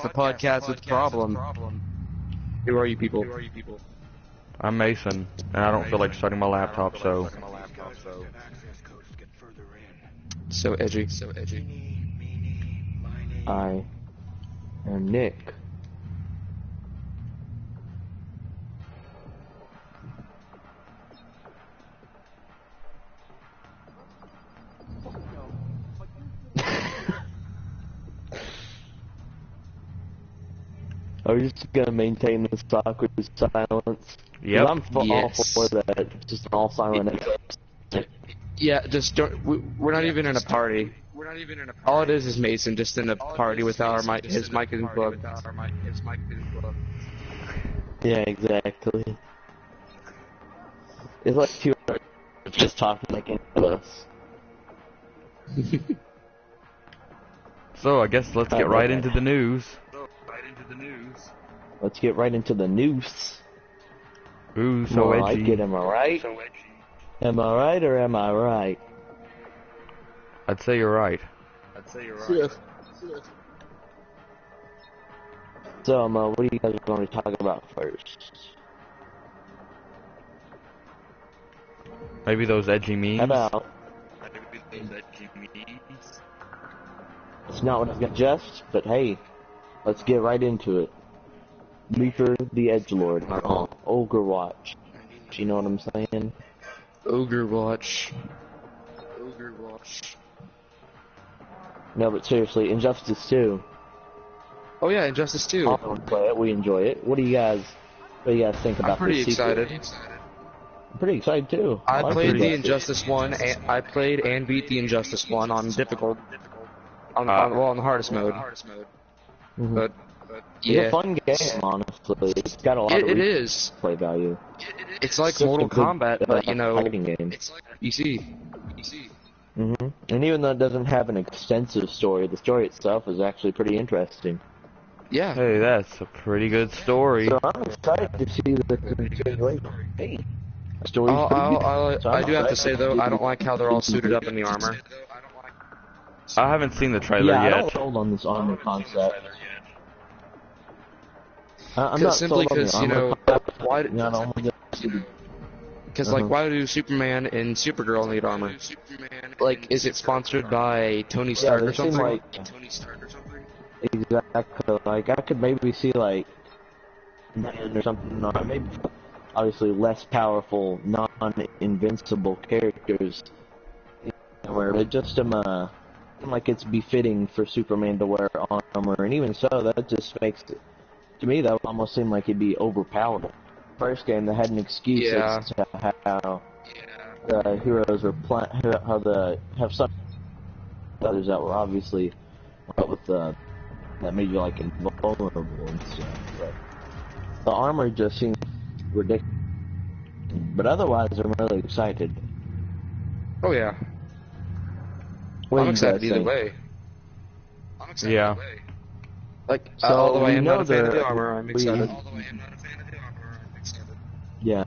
the podcast with problem. Who are you people? I'm Mason, and I don't feel like starting my laptop, so... So edgy. I am Nick. Are we just gonna maintain this awkward silence? Yep. I'm all for that. Just an all silent. Yeah, just don't. We're not even in a party. All it is Mason just in a party with our mic. His mic is plugged. Yeah, exactly. It's like two hours just talking like any of us. So I guess let's get right into the news. Let's get right into the news. Ooh, so I edgy. like it, am I right? Am I right or am I right? I'd say you're right. So, what do you guys want to talk about first? Maybe those edgy memes? How about? It's not what I was gonna suggest, but hey, let's get right into it. Reaper the Edgelord on Ogre Watch. You know what I'm saying? Ogre Watch. No, but seriously, Injustice 2. Oh yeah, Injustice 2. I want to play it. We enjoy it. What do you guys think about I'm pretty this sequel? excited. I'm pretty excited too. I like played the Injustice. Injustice 1, and I played and beat the Injustice 1 on difficult. On the hardest mode. Mhm. But It's yeah, a fun game, honestly. It's got a lot of it is. play value. It's like Just a Mortal good, Kombat, but you know, fighting game. PC. And even though it doesn't have an extensive story, the story itself is actually pretty interesting. Yeah. Hey, that's a pretty good story. So I'm excited to see the continuation. Hey, the story's pretty good. So I I'm do have to excited say though, see I don't like how they're all suited up in the armor. I haven't seen the trailer Yeah, I yet. don't hold on this armor concept. I'm not Simply sold on the because, you armor know, concept. why? Not only Because like, why do Superman and Supergirl need armor? Like, is it sponsored by Tony Stark or something? Like, exactly. Like, I could maybe see like Man or something, or maybe obviously less powerful, non-invincible characters, where it just like it's befitting for Superman to wear armor, and even so, that just makes it, to me, that would almost seem like it'd be overpowered. First game, they had an excuse as to how the heroes were have some others that were obviously with that made you like invulnerable and stuff. But the armor just seems ridiculous. But otherwise, I'm really excited. Oh yeah. What I'm do you excited guys either think? way. Yeah. Like, So although I we am know not a fan of the there- armor, I'm we- excited. Yeah.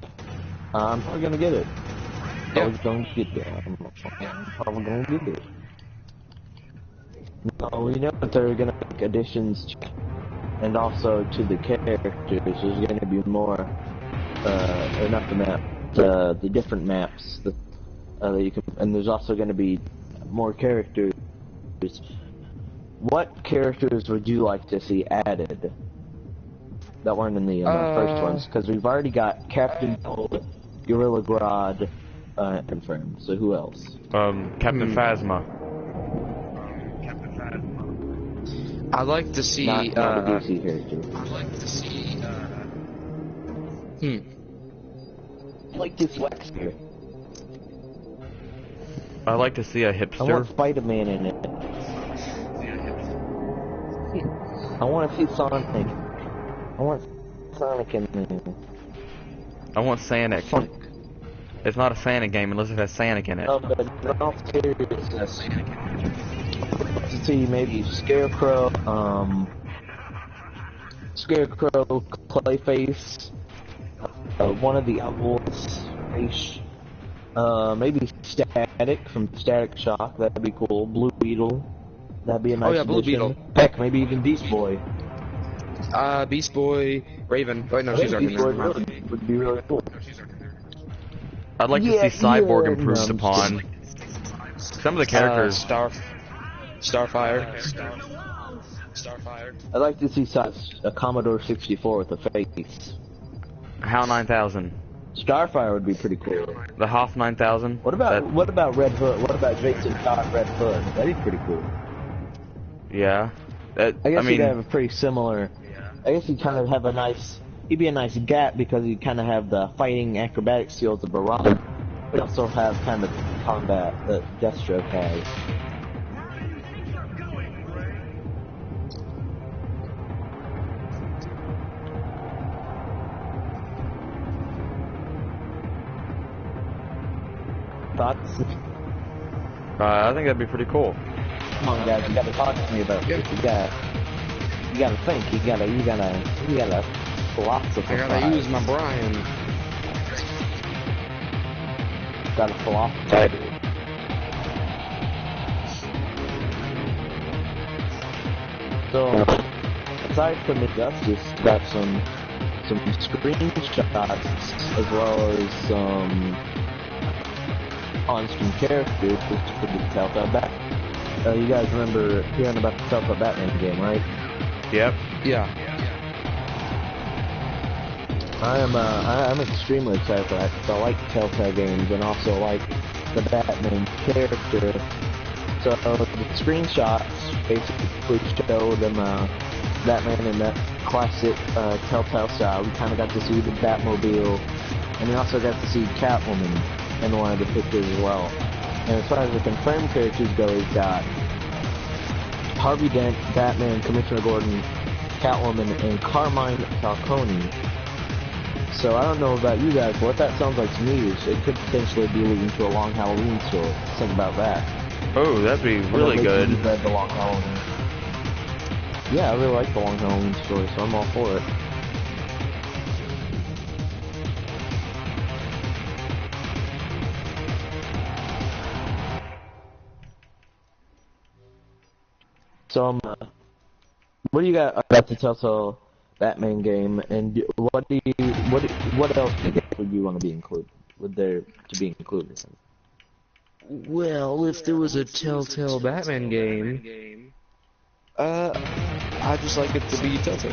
I'm probably gonna get it. Yeah. Probably gonna get it. I'm probably gonna get it. No, we know that they're gonna make additions to, and also to the characters. There's gonna be more, or not the map, the different maps that you can, and there's also gonna be more characters. What characters would you like to see added that weren't in the first ones? Because we've already got Captain Cold, Gorilla Grodd, confirmed. So who else? Captain Phasma. I'd like to see. Not a DC character. I like this wax here. I'd like to see a I want hipster. Spider-Man in it. I want to see Sonic. I want Sonic in there. I want Sonic. Sonic. It's not a Santa game unless it has Sonic in it. No, but in all seriousness, to see maybe Scarecrow, Clayface, one of the Owls, maybe Static from Static Shock, that'd be cool. Blue Beetle, that'd be a nice yeah, Blue addition. Beetle. Heck, maybe even Beast Boy. Beast Boy, Raven. Wait, no, she's already Beast Boy there. would be really cool. I'd like to Yeah, see Cyborg yeah, improved no, I'm upon. Some of the characters. Starfire. I'd like to see a Commodore 64 with a face. HAL 9000. Starfire would be pretty cool. The Hoff 9000. What about Red Hood? What about Jason Todd Red Hood? That'd be pretty cool. Yeah. I guess mean, he'd have a pretty similar. I guess he'd kind of have a nice. He'd be a nice gap because he'd kind of have the fighting acrobatic skills of Baraka. He'd also have kind of combat that Deathstroke has. Thoughts? I think that'd be pretty cool. Come on, guys, you gotta talk to me about this. You gotta think. You gotta philosophize. I gotta use my Brian. Gotta philosophize. So, aside from the Justice, got some screenshots as well as some on-screen characters for the Telltale Batman. You guys remember hearing about the Telltale Batman game, right? Yep. Yeah. I'm extremely excited for that because I like Telltale games and also like the Batman character. So the screenshots basically show them Batman in that classic Telltale style. We kind of got to see the Batmobile, and we also got to see Catwoman in one of the pictures as well. And as far as the confirmed characters go, we've got Harvey Dent, Batman, Commissioner Gordon, Catwoman, and Carmine Falcone. So I don't know about you guys, but what that sounds like to me is it could potentially be leading to a long Halloween story. Think about that. Oh, that'd be really good. You've read the Long Halloween. Yeah, I really like the Long Halloween story, so I'm all for it. So, what do you got about the Telltale Batman game, and what else would you want to be included? Would there to be included? Well, if there was a Telltale Batman game, I'd just like it to be Telltale.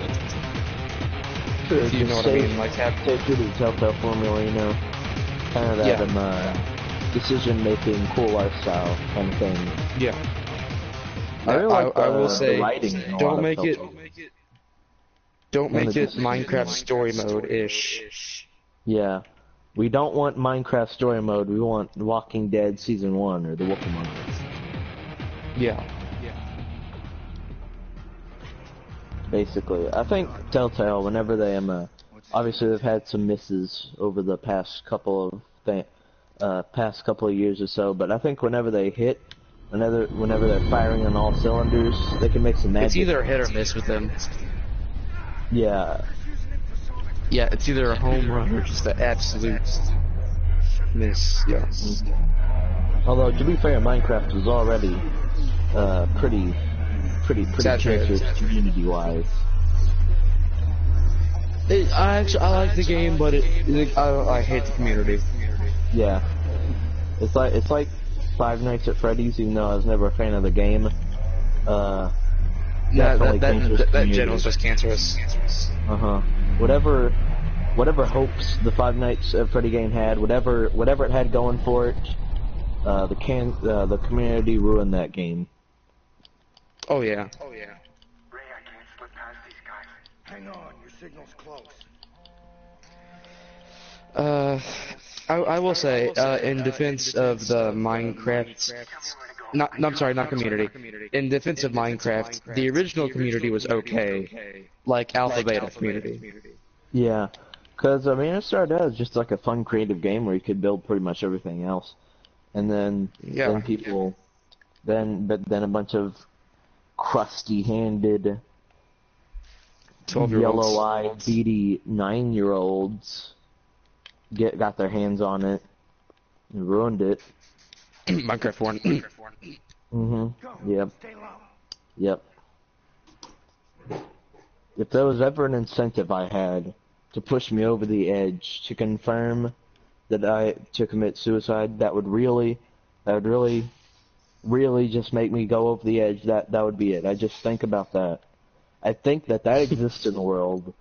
If you know what I mean, like have take to the Telltale formula, you know, kind of that decision-making, cool lifestyle kind of thing. Yeah. I really like I will say, the writing in a lot don't of make it Telltale. Minecraft story mode-ish. Yeah. We don't want Minecraft story mode, we want Walking Dead Season 1 or The Wolf Among Us. Yeah. Basically. I think Telltale, whenever they obviously they've had some misses over the past couple of years or so, but I think whenever they hit, whenever they're firing on all cylinders, they can make some magic. It's either a hit or miss with them. Yeah. Yeah, it's either a home run or just an absolute miss. Yeah. Although, to be fair, Minecraft was already pretty Saturated. community-wise. I like the game, but I hate the community. Yeah. It's like Five Nights at Freddy's, even though I was never a fan of the game. Yeah, that general's just cancerous. Whatever hopes the Five Nights at Freddy game had, whatever it had going for it, the community ruined that game. Oh yeah. Ray, I can't slip past these guys. Hang on, your signal's close. I will say, in defense of the Minecraft, not community. In defense of Minecraft, the original community was okay, like Alpha Beta community. Yeah, because I mean, it started out as just like a fun, creative game where you could build pretty much everything else, and then then a bunch of crusty-handed, 12-year-olds. yellow-eyed, beady 9-year-olds got their hands on it and ruined it. Minecraft 1. Yep. Yep. if there was ever an incentive I had to push me over the edge, to confirm to commit suicide, that would really just make me go over the edge. That would be it. I just think about that. I think that exists in the world,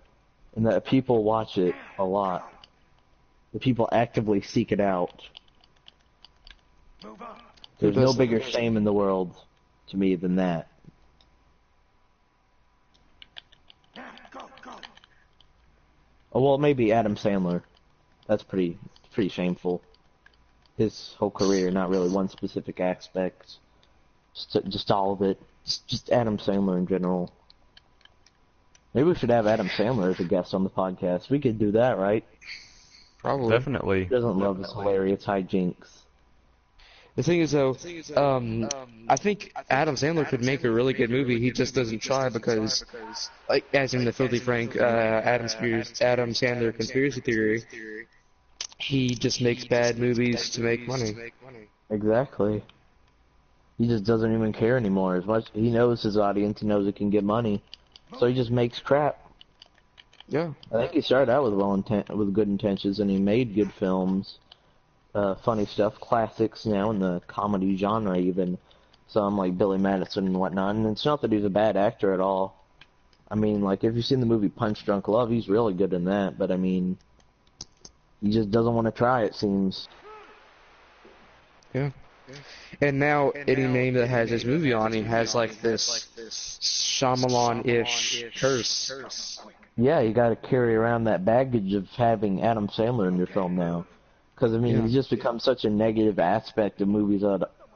and that people watch it a lot. The people actively seek it out. Move up. There's no bigger shame in the world to me than that. Now, go, go. Oh, well, maybe Adam Sandler. That's pretty shameful. His whole career, not really one specific aspect. Just all of it. Just Adam Sandler in general. Maybe we should have Adam Sandler as a guest on the podcast. We could do that, right? Probably. Definitely. He doesn't love his hilarious hijinks. The thing is, though, I think Adam Sandler could make a really good movie. He just doesn't try because, like, as in the Filthy Frank, Adam Sandler conspiracy theory, he just makes bad movies to make money. Exactly. He just doesn't even care anymore. As much he knows his audience, he knows he can get money, so he just makes crap. Yeah. I think he started out with good intentions, and he made good films, funny stuff, classics now in the comedy genre, even some like Billy Madison and whatnot. And it's not that he's a bad actor at all. I mean, like, if you've seen the movie Punch Drunk Love, he's really good in that. But I mean, he just doesn't want to try, it seems. Yeah. And now any name that has his movie on him has like this Shyamalan-ish curse. Yeah, you got to carry around that baggage of having Adam Sandler in your film now. Because, I mean, he's just become such a negative aspect of movies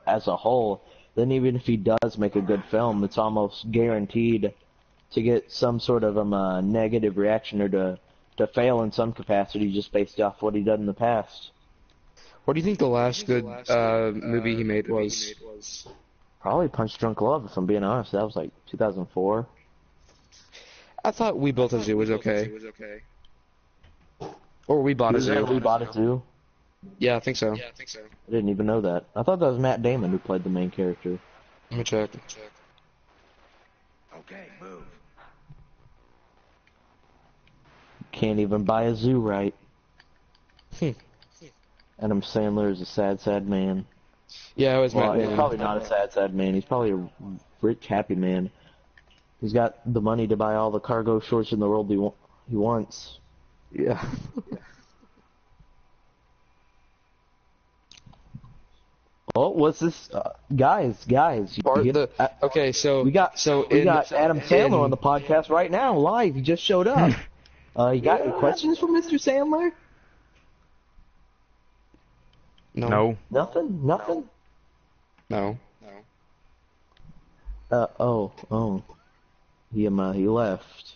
as a whole. Then even if he does make a good film, it's almost guaranteed to get some sort of negative reaction or to fail in some capacity just based off what he done in the past. What do you think the last good movie he made was? Probably Punch Drunk Love, if I'm being honest. That was like 2004. I thought We Built a Zoo was okay. Or We Bought a Zoo. We Bought a Zoo? Yeah, I think so. I didn't even know that. I thought that was Matt Damon who played the main character. Let me check. Okay, move. Can't even buy a zoo right. Adam Sandler is a sad, sad man. Yeah, it was Well, Matt he's Damon. probably not a sad, sad man. He's probably a rich, happy man. He's got the money to buy all the cargo shorts in the world he wants. Yeah. Oh, what's this? Guys, Okay, so we got Adam Sandler on the podcast. podcast right now, live. He just showed up. You got any questions for Mr. Sandler? No. Nothing? No. Oh. He left.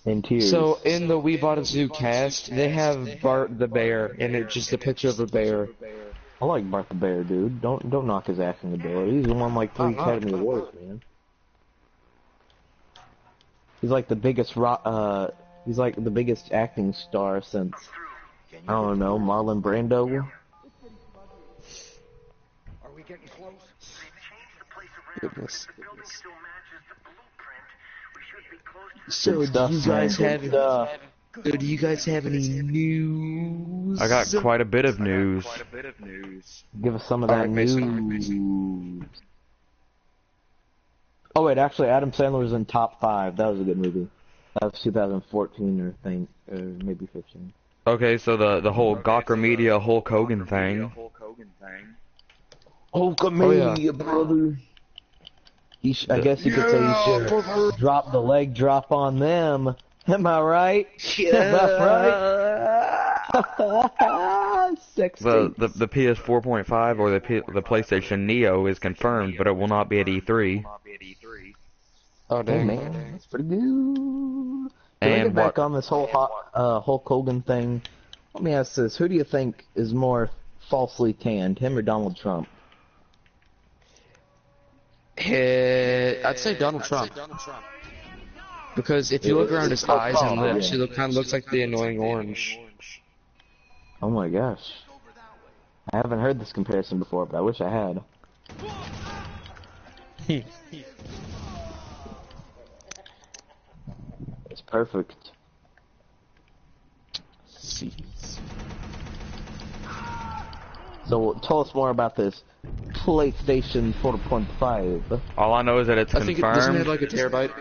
In tears. So in the We Bought a Zoo cast, they have Bart the bear, and it's just a picture of a bear. I like Bart the Bear, dude. Don't knock his acting ability. He's won like 3 Academy Awards, man. He's like the biggest he's like the biggest acting star since, I don't know, Marlon Brando. Are we getting close? Goodness. The building still matches the blueprint. We should be close to So Good stuff, do you guys have any news? I got quite a bit of news. Give us some of that Alright, Mason. news. Oh wait, actually, Adam Sandler was in top 5. That was a good movie. That was 2014 or maybe 15. Okay, so the whole Gawker Media Hulk Hogan thing. Hulkamania, brother. I guess you could say he should drop the leg drop on them. Am I right? Yeah. Am I right? Sexy. The PS 4.5 or the PlayStation Neo is confirmed, but it will not be at E3. Oh Hey dang. man, that's pretty good. Can we And get back on this whole Hulk Hogan thing? Let me ask this: who do you think is more falsely tanned, him or Donald Trump? I'd say Donald Trump. Because if you look around his eyes and lips, he kind of looks like the annoying orange. Oh my gosh, I haven't heard this comparison before, but I wish I had. perfect. So tell us more about this PlayStation 4.5. All I know is that it's I think it doesn't confirmed. have like a terabyte.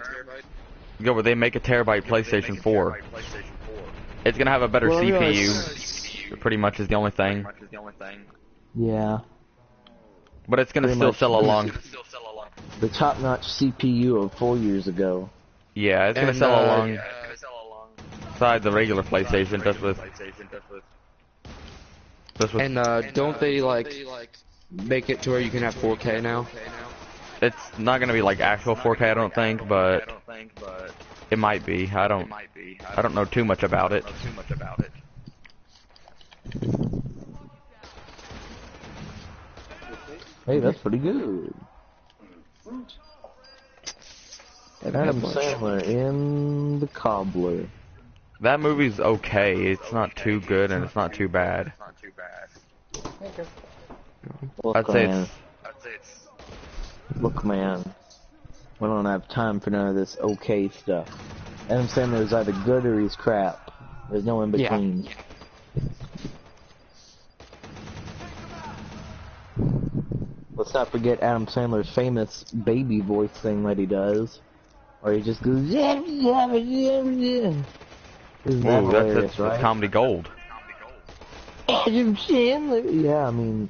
Yeah, but they make a terabyte PlayStation 4. It's gonna have a better Well, CPU. yes. Pretty much is the only thing. Yeah, But it's gonna Pretty still much. sell along. the top-notch CPU of 4 years ago. Yeah, it's gonna And, sell along. Beside the regular PlayStation, just with. And don't they like make it to where you can have 4K now? It's not gonna be like actual 4K, I don't think, but it might be. I don't know too much about it. Hey, that's pretty good. Adam Sandler in The Cobbler. That movie's okay. It's not too good and it's not too bad. Look, I'd say man. it's. Look, man. We don't have time for none of this okay stuff. Adam Sandler is either good or he's crap. There's no in between. Let's not forget Adam Sandler's famous baby voice thing that he does. Or he just goes, yeah, yeah, yeah, yeah. Isn't that Ooh, hilarious, that's right? comedy gold. Adam Sandler. Yeah, I mean,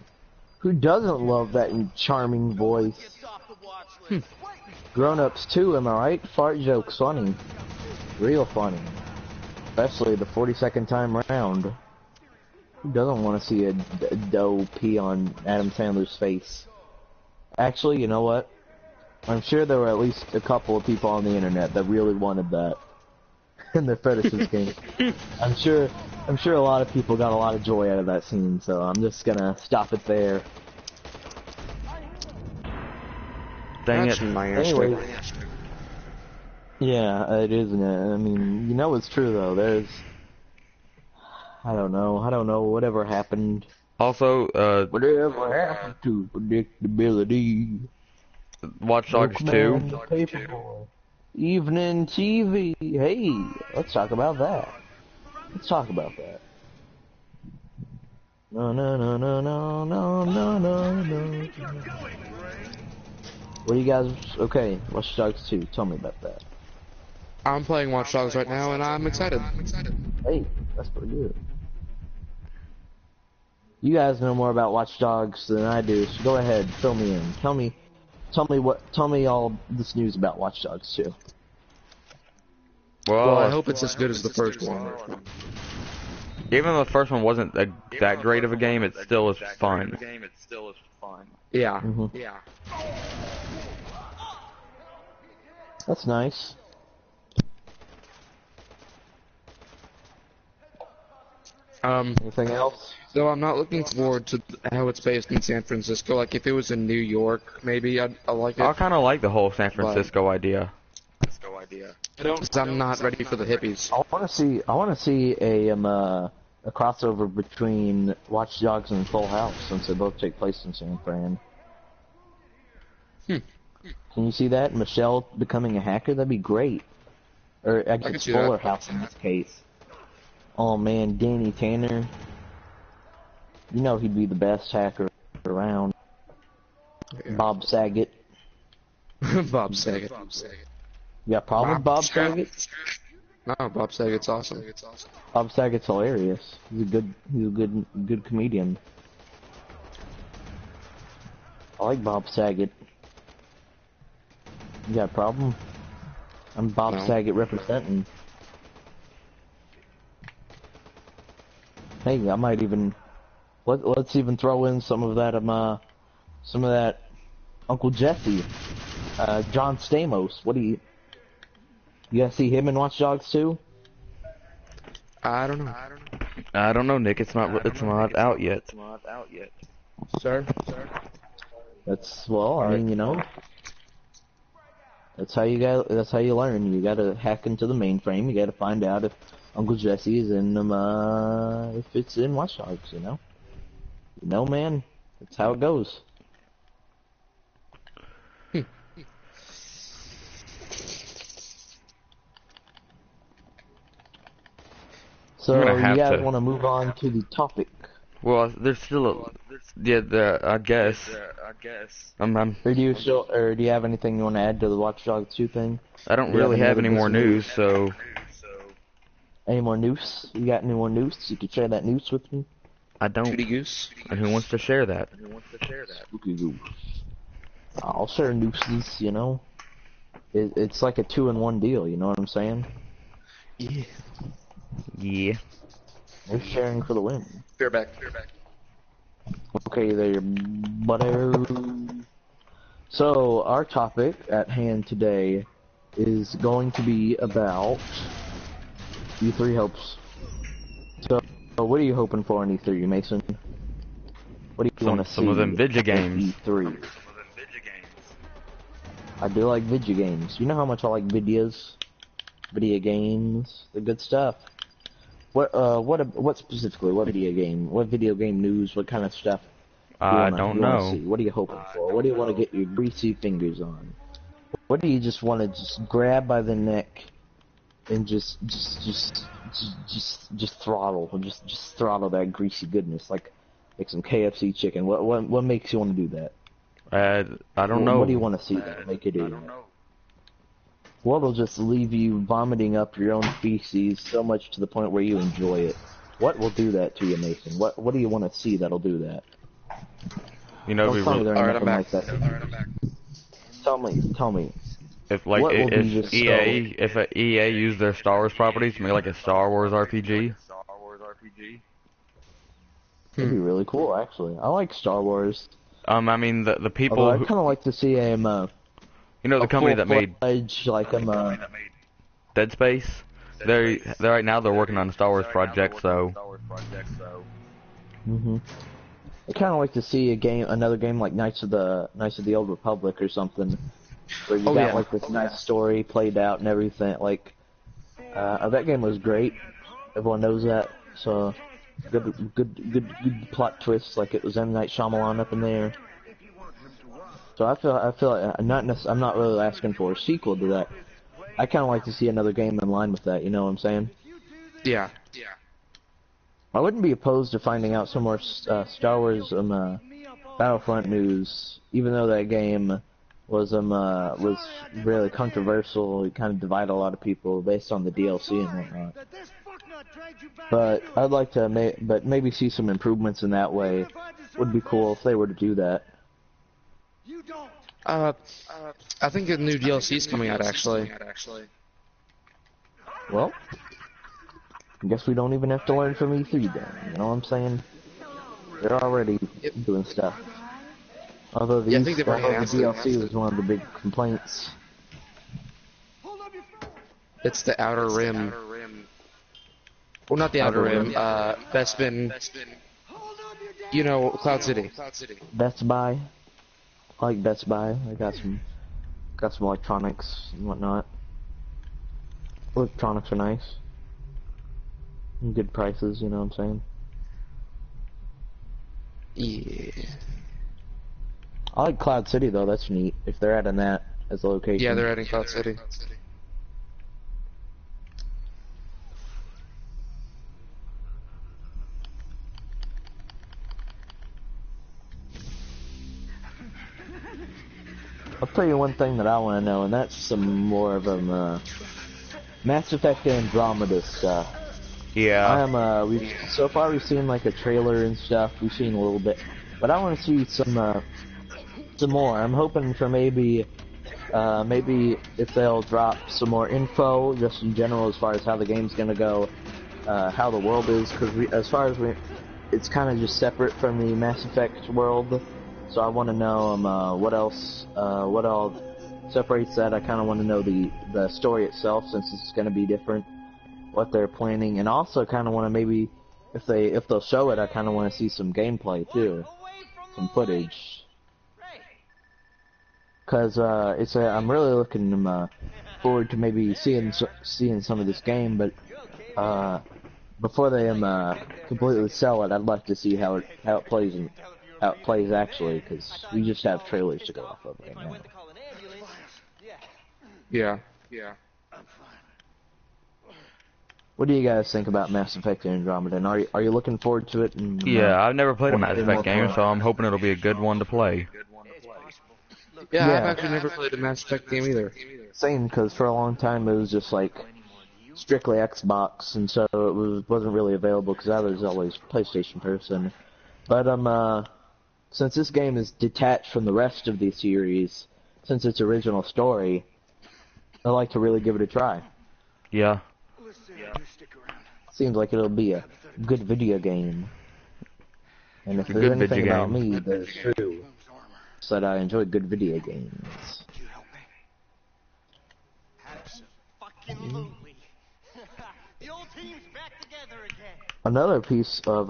who doesn't love that charming voice? Grown-ups too, am I right? Fart jokes funny. Real funny. Especially the 42nd time round. Who doesn't want to see a doe pee on Adam Sandler's face? Actually, you know what? I'm sure there were at least a couple of people on the internet that really wanted that in their fetishes game. I'm sure a lot of people got a lot of joy out of that scene, so I'm just gonna stop it there. Dang That's it. my Anyway, yeah, it is, isn't it? I mean, you know it's true though. There's, I don't know, whatever happened. Also, Whatever happened to predictability? Watch Dogs 2. Milkman, the Paperboy. Evening TV. Hey, let's talk about that. No, no, no, no, no, no, no, no, no. What do you guys? Okay, Watch Dogs 2. Tell me about that. I'm playing Watch Dogs right now, and I'm excited. Hey, that's pretty good. You guys know more about Watch Dogs than I do, so go ahead, fill me in. Tell me all this news about Watch Dogs 2. Well, I Well, hope it's as good as the first one. even though the first one wasn't that great of a game, it still is fun. Yeah. Yeah. That's nice. Anything else? Though I'm not looking forward to how it's based in San Francisco. Like, if it was in New York, maybe I'd like I it. kind of like the whole San Francisco idea. I don't, because I'm not ready for the hippies. I want to see a crossover between Watch Dogs and Full House, since they both take place in San Fran. Can you see that? Michelle becoming a hacker? That'd be great. Or I can guess see Fuller that. House in this case. Oh man, Danny Tanner. You know he'd be the best hacker around. Yeah. Bob Saget. Bob Saget. You got a problem with Bob Saget? No, Bob Saget's awesome. Bob Saget's hilarious. He's a good comedian. I like Bob Saget. You got a problem? I'm Bob No. Saget representing. Hey, I might even let's even throw in some of that Uncle Jesse, John Stamos. What do you guys see him in Watch Dogs 2? I don't know. I don't know, Nick. It's not out yet. Sir? That's I mean, you know, that's how you learn. You gotta hack into the mainframe. You gotta find out if Uncle Jesse is in if it's in Watch Dogs. You know, man. That's how it goes. So gonna you have guys to. want to move on to the topic? Well, there's still a, yeah, I guess. Or do you have anything you want to add to the Watch Dogs 2 thing? I don't Do you really have any any other more business? news, so Any more news? You got any more news? You could share that news with me. I don't. Goody goose. And who wants to share that? Spooky goo. I'll share nooses, you know. It's like a 2-in-1 deal, you know what I'm saying? Yeah. Yeah. You're sharing for the win. Beer back. Okay there, butter. So, our topic at hand today is going to be about E3 hopes. So, what are you hoping for in E3, Mason? What do you want to see? Some of them video at games. E3. I do like video games. You know how much I like videos? Video games, the good stuff. What specifically? What video game? What video game news? What kind of stuff? I don't know. See? What are you hoping for? What do you want to get your greasy fingers on? What do you just want to just grab by the neck and just throttle, just throttle that greasy goodness like some KFC chicken? What makes you want to do that? I don't know. What do you want to see that make you do that? What'll just leave you vomiting up your own feces so much to the point where you enjoy it? What will do that to you, Mason? What do you want to see that'll do that? You know, Don't tell me there ain't Alright, I'm nothing back. like that. Tell me. if like what will be if just if EA used their Star Wars properties to make like a Star Wars RPG. That'd be really cool, actually. I like Star Wars. I mean the people Although I'd who, kind of like to see you know, the company that made like Dead Space. They're right now they're working on a Star Wars project, so I kind of like to see another game like Knights of the Old Republic or something, where you got like this nice story played out and everything. Like, that game was great. Everyone knows that. So, good plot twists. Like it was M. Night Shyamalan up in there. So I feel like I'm not really asking for a sequel to that. I kind of like to see another game in line with that. You know what I'm saying? Yeah. I wouldn't be opposed to finding out some more Star Wars Battlefront news, even though that game was really controversial. It kind of divided a lot of people based on the DLC and whatnot. But I'd like to maybe see some improvements in that way. Would be cool if they were to do that. I think a new DLC is coming out actually. Well, I guess we don't even have to learn from E3 then. You know what I'm saying? They're already doing stuff. Although the, I think they've already announced DLC was one of the big complaints. It's the Outer Rim. Well, not the Outer Rim. Bespin. You know, Cloud City. Best Buy. I like Best Buy. I got some electronics and whatnot. Electronics are nice. And good prices, you know what I'm saying? Yeah. I like Cloud City though, that's neat. If they're adding that as a location. Yeah, they're adding Cloud City. I'll tell you one thing that I want to know, and that's some more of them Mass Effect Andromeda stuff. yeah. So far we've seen like a trailer and stuff. We've seen a little bit, but I want to see some more. I'm hoping for maybe if they'll drop some more info, just in general, as far as how the game's gonna go, how the world is, because it's kind of just separate from the Mass Effect world. So I want to know what all separates that. I kind of want to know the story itself, since it's going to be different, what they're planning, and also kind of want to maybe if they'll show it, I kind of want to see some gameplay too, some footage. Cause I'm really looking forward to maybe seeing some of this game, but before they completely sell it, I'd like to see how it plays and how it plays actually, because we just have trailers to go off of right now. Yeah. What do you guys think about Mass Effect Andromeda? And are you looking forward to it? And, Yeah, I've never played a Mass more Effect game, fun? so I'm hoping it'll be a good one to play. Yeah, I've Yeah. actually never played a Mass Effect game either. Same, because for a long time it was just like strictly Xbox, and so it wasn't really available because I was always a PlayStation person. But since this game is detached from the rest of the series, since its original story, I'd like to really give it a try. Yeah. Listen, you stick around. Seems like it'll be a good video game. And if A there's good anything video about game. me that is true, Boom's armor. it's that I enjoy good video games. Could you help me? Fucking-lutely. The old team's back together again. Another piece of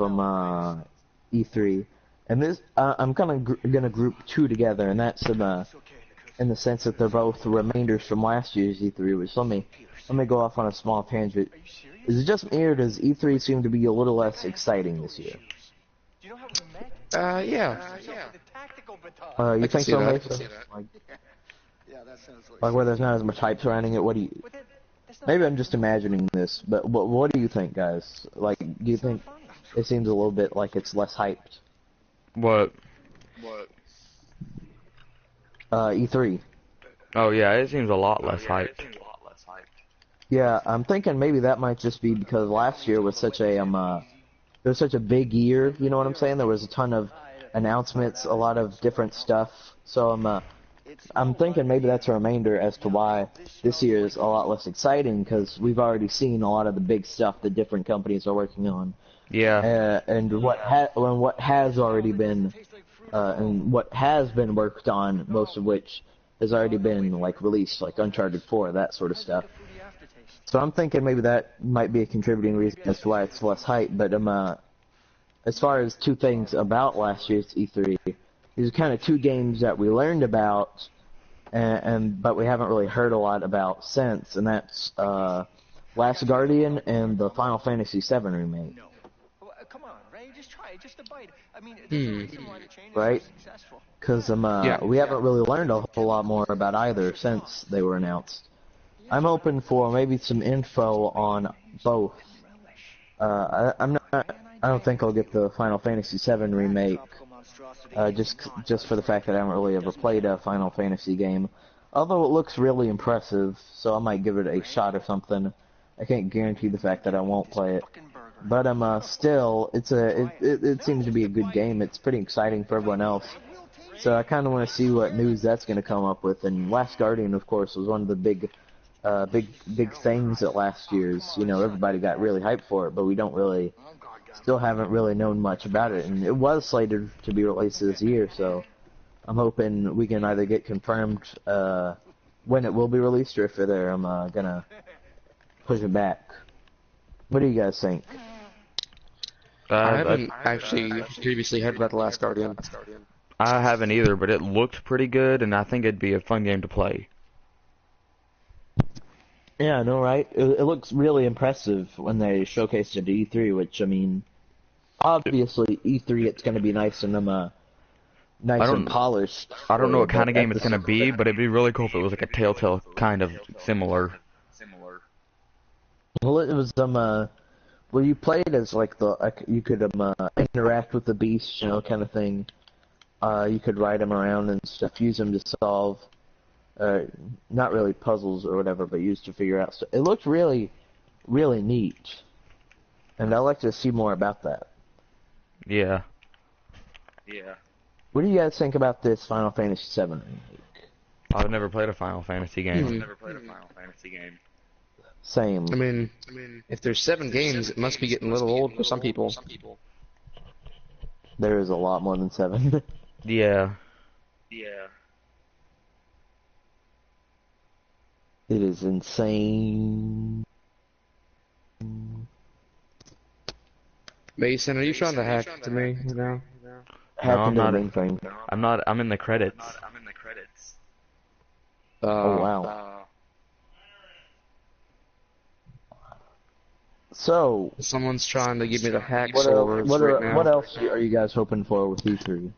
E3, and this I'm kind of gonna group two together, and that's in the sense that they're both remainders from last year's E3. Which let me go off on a small tangent. Is it just me, or does E3 seem to be a little less exciting this year? Do you know how we met? Yeah. The tactical baton. You I can think see so, that. Mason? Like, Yeah, that sounds like. like where there's not as much hype surrounding it. What do you? Maybe I'm just imagining this, but what do you think, guys? Like, do you think it seems a little bit like it's less hyped? What? E3. Oh yeah, it seems a lot less hyped. Yeah, I'm thinking maybe that might just be because last year was such a it was such a big year. You know what I'm saying? There was a ton of announcements, a lot of different stuff. So I'm thinking maybe that's a remainder as to why this year is a lot less exciting, because we've already seen a lot of the big stuff that different companies are working on. Yeah. And what has already been and what has been worked on, most of which has already been like released, like Uncharted 4, that sort of stuff. So I'm thinking maybe that might be a contributing reason as to why it's less hype. But as far as two things about last year's E3, these are kind of two games that we learned about, but we haven't really heard a lot about since, and that's Last Guardian and the Final Fantasy VII remake. Come on, Ray, just try it, just a bite. I mean, there's a reason why the chain is Right? so successful. Because we haven't really learned a whole lot more about either since they were announced. I'm hoping for maybe some info on both. I don't think I'll get the Final Fantasy VII remake, just for the fact that I haven't really ever played a Final Fantasy game. Although it looks really impressive, so I might give it a shot or something. I can't guarantee the fact that I won't play it. But still, it seems to be a good game. It's pretty exciting for everyone else. So I kind of want to see what news that's going to come up with. And Last Guardian, of course, was one of the big things at last year's. You know, everybody got really hyped for it, but we still haven't really known much about it. And it was slated to be released this year, so I'm hoping we can either get confirmed when it will be released, or if I'm gonna push it back. What do you guys think? I haven't actually previously heard about The Last Guardian. I haven't either, but it looked pretty good, and I think it'd be a fun game to play. Yeah, I know, right? It looks really impressive when they showcased it at E3, which, I mean, obviously E3 it's going to be nice and and polished. I don't know what kind of but game it's gonna be, but it'd be really cool if it was like a Telltale kind of similar. Well, it was well, you played as you could interact with the beast, you know, kind of thing. You could ride him around and stuff, use him to solve, not really puzzles or whatever, but used to figure out stuff. It looked really, really neat, and I'd like to see more about that. Yeah. What do you guys think about this Final Fantasy VII remake? I've never played a Final Fantasy game. Same. I mean, if there's 7 games, it must be getting a little old for some people. There is a lot more than 7. Yeah. It is insane. Mason, are you trying to hack to me? You know? Happened I'm to not. the mainframe. I'm not. I'm in the credits. Oh wow. So, Someone's trying to give me the hack what servers right now. else are you guys hoping for with E3?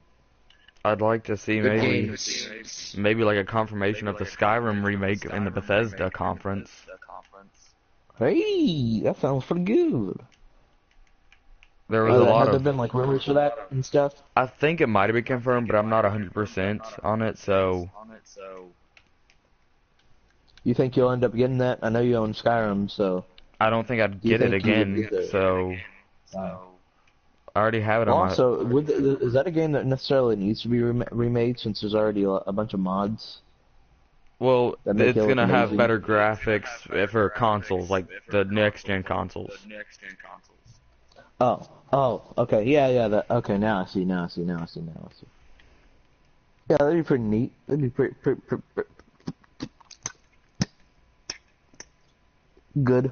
I'd like to see Good maybe games. maybe like a confirmation of the Skyrim remake in the Bethesda conference. Hey, that sounds pretty good. There was a lot Have there of. been like rumors for that and stuff? I think it might have been confirmed, but I'm not 100% on it. So You think you'll end up getting that? I know you own Skyrim, so I don't think I'd do you get it think you would again. get it? So I already have it on my. Also, is that a game that necessarily needs to be remade since there's already a bunch of mods? Well, That make it's it look gonna have amazing. better graphics for consoles, like the next gen consoles. Oh, okay, yeah, okay, now I see. Yeah, that'd be pretty neat. That'd be pretty good.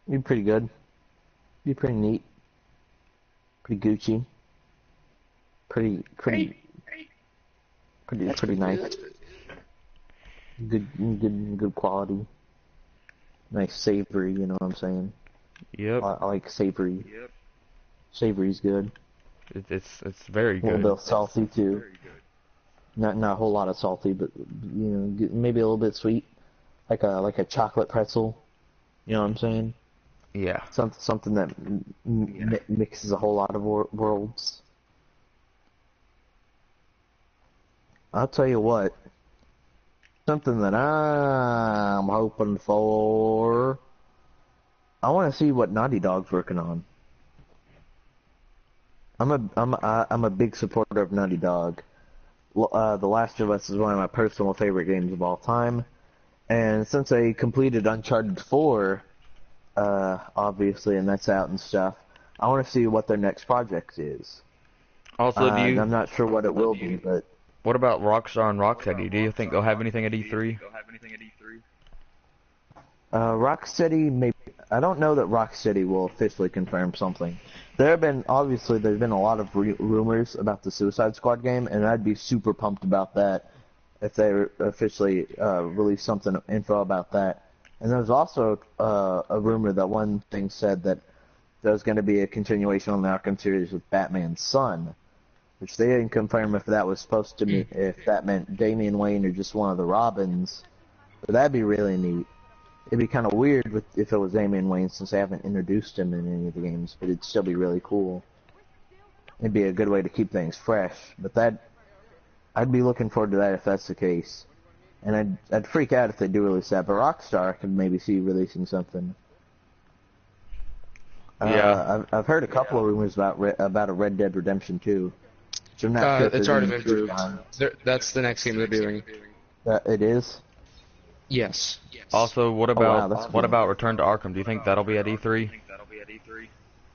Be pretty good. Be pretty neat. Pretty Gucci. Pretty nice. Good quality. Nice savory, you know what I'm saying? Yep, I like savory. Savory's good. it's very A little good. bit of salty too. Not a whole lot of salty, but you know, maybe a little bit sweet, like a chocolate pretzel. You know what I'm saying? Yeah. Something that mixes a whole lot of worlds. I'll tell you what. Something that I'm hoping for. I want to see what Naughty Dog's working on. I'm a big supporter of Naughty Dog. The Last of Us is one of my personal favorite games of all time, and since they completed Uncharted 4, obviously, and that's out and stuff, I want to see what their next project is. Also, And I'm not sure what it will be, but what about Rockstar and Rocksteady? Do you think they'll have anything at E3? Rocksteady, maybe. I don't know that Rocksteady will officially confirm something. There's been a lot of rumors about the Suicide Squad game, and I'd be super pumped about that if they officially release something info about that. And there's also a rumor that one thing said that there's going to be a continuation on the Arkham series with Batman's son, which they didn't confirm if that was supposed to mean if that meant Damian Wayne or just one of the Robins. But that'd be really neat. It'd be kind of weird if it was Damian Wayne since they haven't introduced him in any of the games, but it'd still be really cool. It'd be a good way to keep things fresh. But I'd be looking forward to that if that's the case. And I'd freak out if they do release that. But Rockstar I could maybe see releasing something. Yeah. I've heard a couple of rumors about a Red Dead Redemption 2. Which I'm not sure if It's there's already any been truth proved. on. That's the next game they're doing. It is? Yes. Also, what wow, about that's what cool. about Return to Arkham? Do you think that'll be at E3?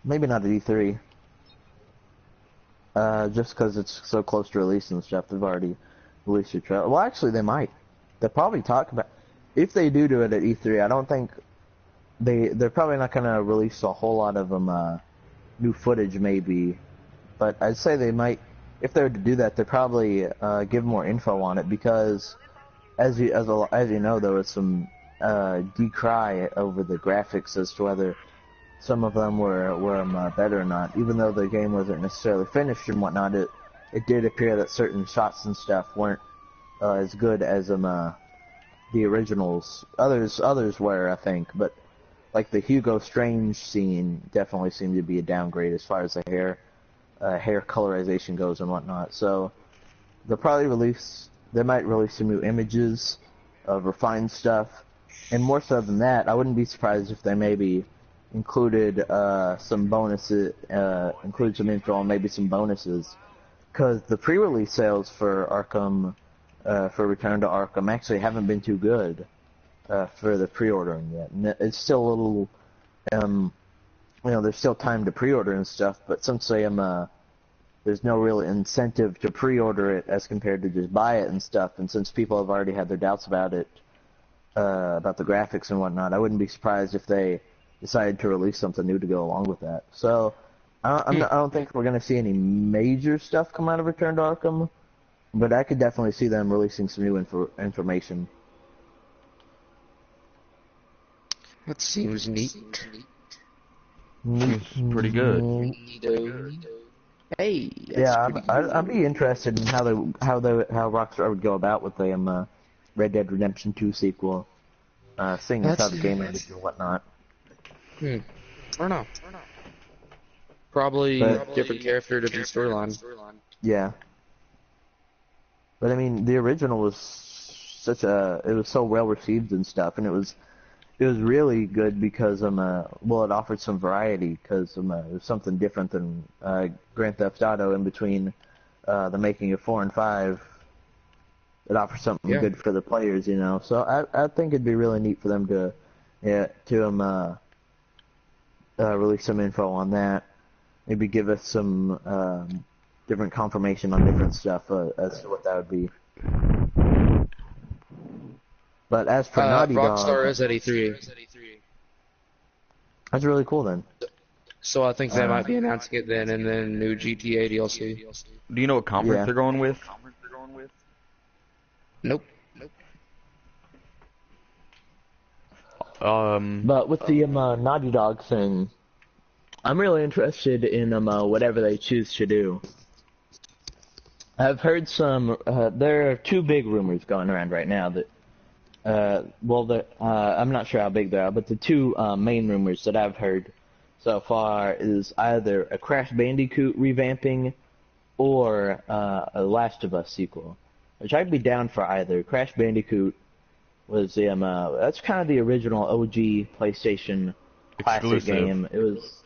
Maybe not at E3. Just because it's so close to release and stuff, they've already released your trailer. Well, actually, they might. They'll probably talk about... If they do it at E3, I don't think... They're probably not going to release a whole lot of them, new footage, maybe. But I'd say they might... If they were to do that, they'd probably give more info on it, because... As you know, there was some decry over the graphics as to whether some of them were better or not. Even though the game wasn't necessarily finished and whatnot, it did appear that certain shots and stuff weren't as good as the originals. Others were, I think, but like the Hugo Strange scene definitely seemed to be a downgrade as far as the hair colorization goes and whatnot. So they'll probably release. They might release some new images of refined stuff, and more so than that, I wouldn't be surprised if they maybe included some bonuses, include some info on maybe some bonuses, because the pre-release sales for Arkham, for Return to Arkham, actually haven't been too good for the pre-ordering yet. And it's still a little, there's still time to pre-order and stuff, but since there's no real incentive to pre-order it as compared to just buy it and stuff, and since people have already had their doubts about it, about the graphics and whatnot, I wouldn't be surprised if they decided to release something new to go along with that. So, I don't think we're going to see any major stuff come out of Return to Arkham, but I could definitely see them releasing some new information. That seems neat. Pretty good. Neato. Hey. Yeah, I'd be interested in how Rockstar would go about with the Red Dead Redemption 2 sequel. seeing as how the That's- game ended and whatnot. I don't know. Probably But- different character, different storyline. Yeah. But I mean, the original was it was so well received and stuff, and it was really good because well, it offered some variety because it was something different than Grand Theft Auto. In between the making of 4 and 5, it offers something Yeah. good for the players, you know. So I think it'd be really neat for them to release some info on that. Maybe give us some different confirmation on different stuff as to what that would be. But as for Naughty Rockstar Dog, is at E3, that's really cool then. so I think they might be announcing it then, and then new GTA DLC. Do you know what conference Yeah. they're going with? Nope. But with the Naughty Dog thing, I'm really interested in whatever they choose to do. I've heard some. There are 2 big rumors going around right now that. I'm not sure how big they are, but the 2 main rumors that I've heard so far is either a Crash Bandicoot revamping or a Last of Us sequel, which I'd be down for either. Crash Bandicoot was that's kind of the original OG PlayStation classic Exclusive. game. It was,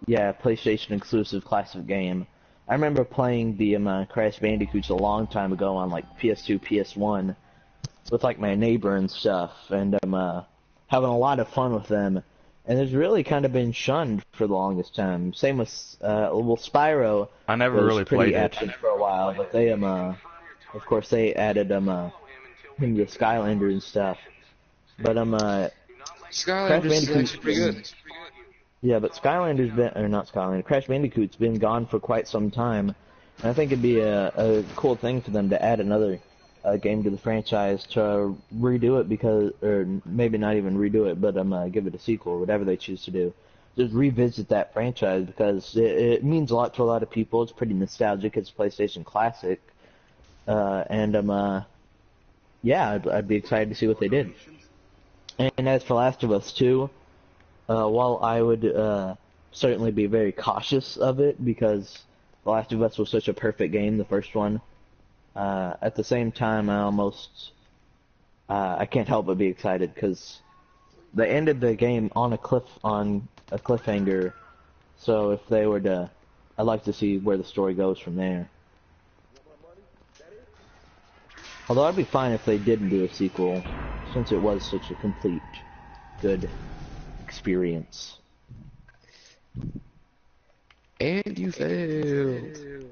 yeah, PlayStation exclusive classic game. I remember playing the Crash Bandicoots a long time ago on like PS2, PS1 with like my neighbor and stuff, and having a lot of fun with them. And it's really kind of been shunned for the longest time. Same with Spyro. I never was really pretty played it. absent for a while, but they of course they added him to Skylander and stuff. But Skylanders is Bandicoot's actually pretty good. yeah, but Skylander's been, or not Skylander, Crash Bandicoot's been gone for quite some time. And I think it'd be a cool thing for them to add another game to the franchise to redo it or maybe not even redo it, but give it a sequel or whatever they choose to do. Just revisit that franchise because it means a lot to a lot of people. It's pretty nostalgic. It's a PlayStation classic. Yeah, I'd be excited to see what they did. And as for Last of Us 2, while I would certainly be very cautious of it because The Last of Us was such a perfect game, the first one, at the same time I can't help but be excited because they ended the game on a cliffhanger. So if they were to, I'd like to see where the story goes from there. Although I'd be fine if they didn't do a sequel, since it was such a complete, good experience. And you failed.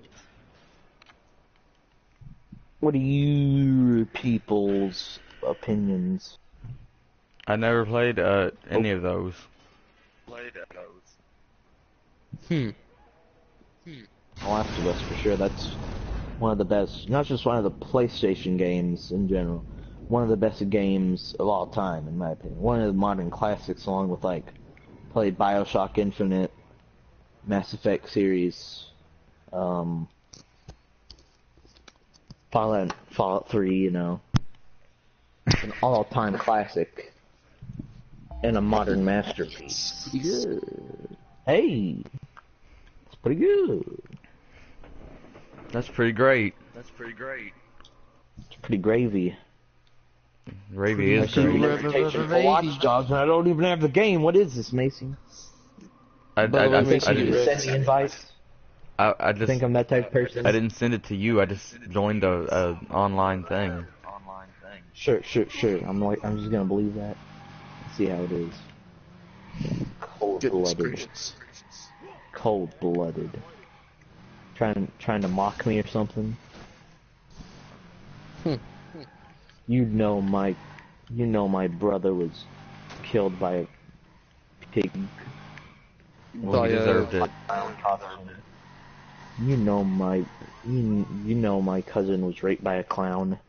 What are your people's opinions? I never played any of those. The Last of Us, for sure. That's one of the best, not just one of the PlayStation games in general, one of the best games of all time, in my opinion. One of the modern classics, along with, like, played BioShock Infinite, Mass Effect series, Fallout 3, you know. It's an all-time classic and a modern masterpiece. Pretty good. Hey! It's pretty good. That's pretty great. It's pretty gravy. Gravy is Actually, great. reputation for Watch Dogs, and I don't even have the game. What is this, Macy? I Think you just send the invites? just Think I'm that type of person? I didn't send it to you. I just joined a online thing. Sure. I'm just gonna believe that. See how it is. Goodness Cold-blooded. gracious. Cold-blooded. Trying to mock me or something? You know my brother was killed by a pig. Well, he deserved it. You know my cousin was raped by a clown.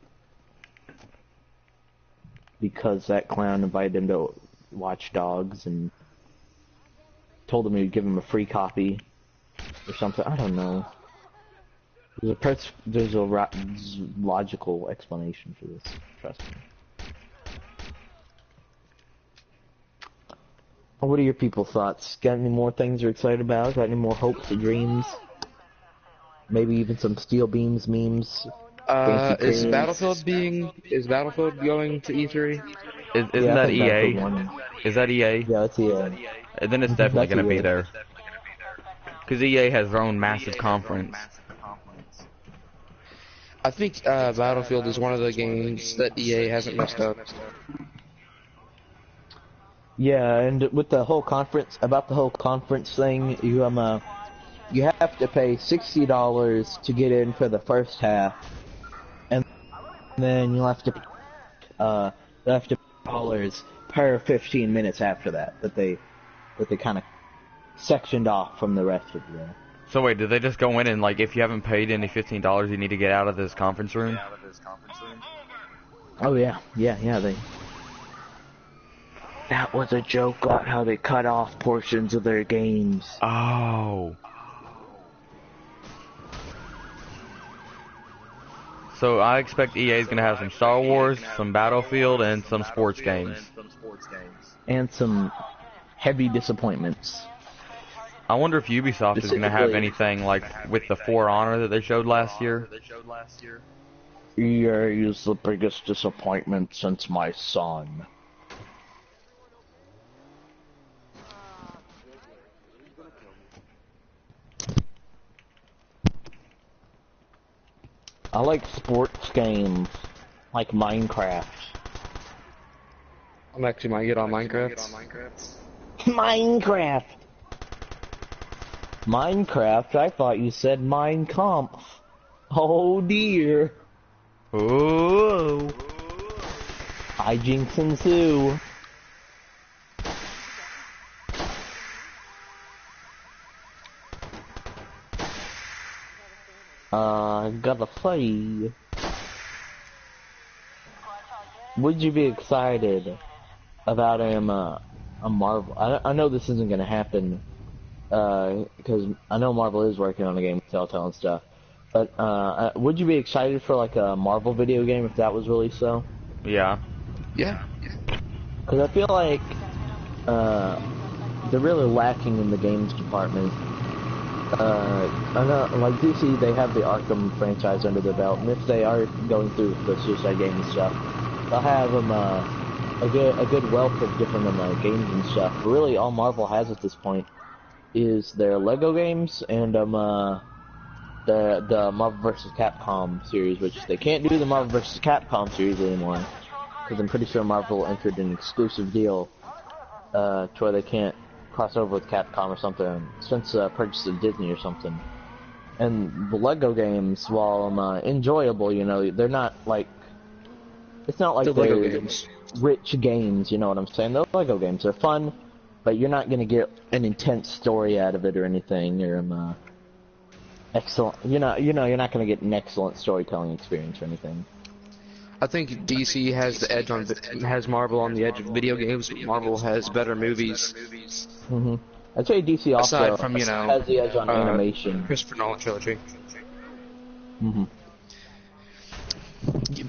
Because that clown invited him to Watch Dogs and told him he'd give him a free copy or something. I don't know. There's a logical explanation for this. Trust me. What are your people's thoughts? Got any more things you're excited about? Got any more hopes or dreams? Maybe even some steel beams memes. Is Battlefield going to E3? Isn't Yeah, I that think EA? Battlefield won. Is that EA? Yeah, it's EA. And then it's definitely That's gonna be EA. there. Because EA has their own massive conference. I think Battlefield is one of the games that EA hasn't messed up. Yeah, and with the whole conference, about the whole conference thing, you have to pay $60 to get in for the first half, and then you'll have to pay $dollars per 15 minutes after that they kind of sectioned off from the rest of the. So wait, did they just go in and like, if you haven't paid any $15, you need to get out of this conference room? Oh yeah, they. That was a joke about how they cut off portions of their games. Oh. So I expect EA is gonna have some Star Wars, some Battlefield, and some sports games. And some heavy disappointments. I wonder if Ubisoft is gonna have anything like with the For Honor that they showed last year. EA is the biggest disappointment since my son. I like sports games, like Minecraft. I'm actually might get on Minecraft. Minecraft! Minecraft? I thought you said Mein Kampf. Oh dear. Ooh. Hijinks ensue. Gotta say, would you be excited about a Marvel? I know this isn't gonna happen, because I know Marvel is working on a game with Telltale and stuff. But would you be excited for like a Marvel video game if that was released though? Yeah. Yeah. Because I feel like they're really lacking in the games department. I know, like DC, they have the Arkham franchise under their belt, and if they are going through the Suicide Game and stuff, they'll have a good wealth of different games and stuff. But really, all Marvel has at this point is their Lego games and the Marvel vs. Capcom series, which they can't do the Marvel vs. Capcom series anymore, because I'm pretty sure Marvel entered an exclusive deal to where they can't cross over with Capcom or something since purchase of Disney or something. And the Lego games, while enjoyable, you know, they're not like, it's not like Lego they're games. rich games, you know what I'm saying? Those Lego games are fun, but you're not gonna get an intense story out of it or anything, or excellent. You're not gonna get an excellent storytelling experience or anything. I think DC has the edge on has Marvel on the edge of video games. Marvel has better movies. I'd say DC also Aside from, you know, has the edge on animation. Christopher Nolan trilogy.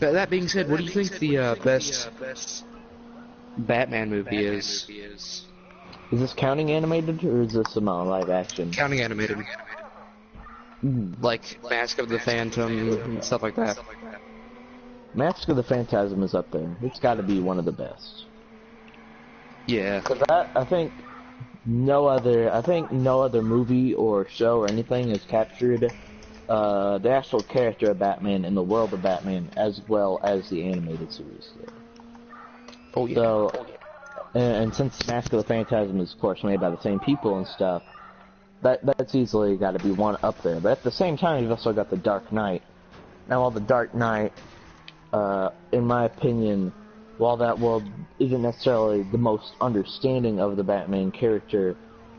But that being said, what do you think the best Batman movie is? Is this counting animated or is this live action? Counting animated. Like Mask of the Phantom and stuff like that. Mask of the Phantasm is up there. It's got to be one of the best. Yeah. Cause I think no other movie or show or anything has captured the actual character of Batman and the world of Batman as well as the animated series did. Oh yeah. So, and since Mask of the Phantasm is of course made by the same people and stuff, that's easily got to be one up there. But at the same time, you've also got the Dark Knight. Now, while the Dark Knight, in my opinion, while that world isn't necessarily the most understanding of the Batman character,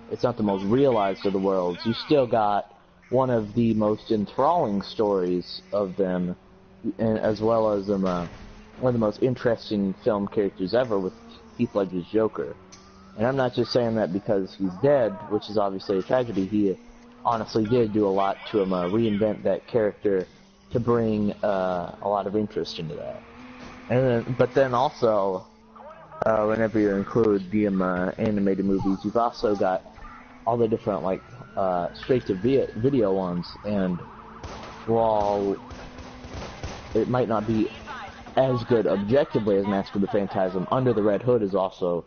it's not the most realized of the worlds, you still got one of the most enthralling stories of them, and as well as one of the most interesting film characters ever with Heath Ledger's Joker. And I'm not just saying that because he's dead, which is obviously a tragedy. He honestly did do a lot to reinvent that character to bring a lot of interest into that. But then also, whenever you include the animated movies, you've also got all the different like straight to video ones, and while it might not be as good objectively as Mask of the Phantasm, Under the Red Hood is also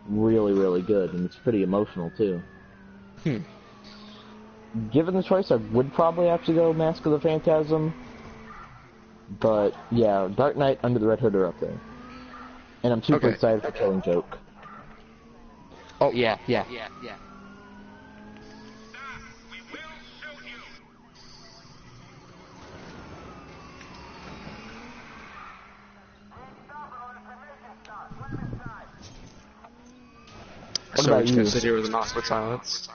really, really good, and it's pretty emotional too. Given the choice, I would probably have to go Mask of the Phantasm, but yeah, Dark Knight, Under the Red Hood are up there. And I'm super excited for Killing Joke. Oh, yeah. What So about we're just you? gonna sit here with an awkward silence.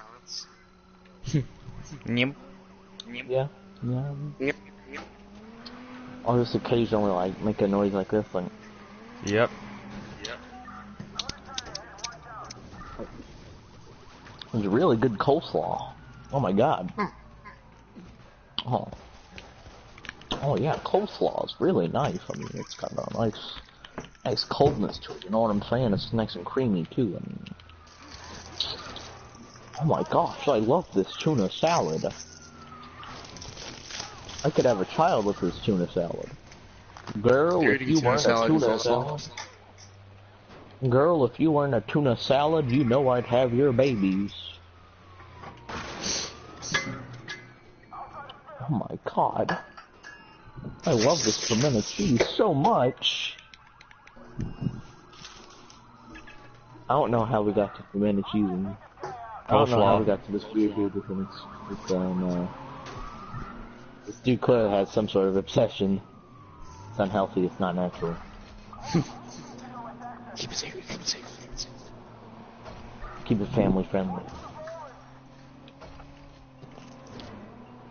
Yep. Yeah. Yep. I'll just occasionally like make a noise like this, like. Yep. It's really good coleslaw. Oh my god. Oh. Oh yeah, coleslaw is really nice. I mean, it's got a nice coldness to it. You know what I'm saying? It's nice and creamy too. I mean, oh my gosh, I love this tuna salad. I could have a child with this tuna salad. Girl, if you weren't a tuna salad. Girl, if you weren't a tuna salad, you know I'd have your babies. Oh my god. I love this pimento cheese so much. I don't know how we got to pimento cheese and I don't know how we got to this weird here because this dude clearly has some sort of obsession. It's unhealthy, it's not natural. Keep it safe. Keep it family friendly.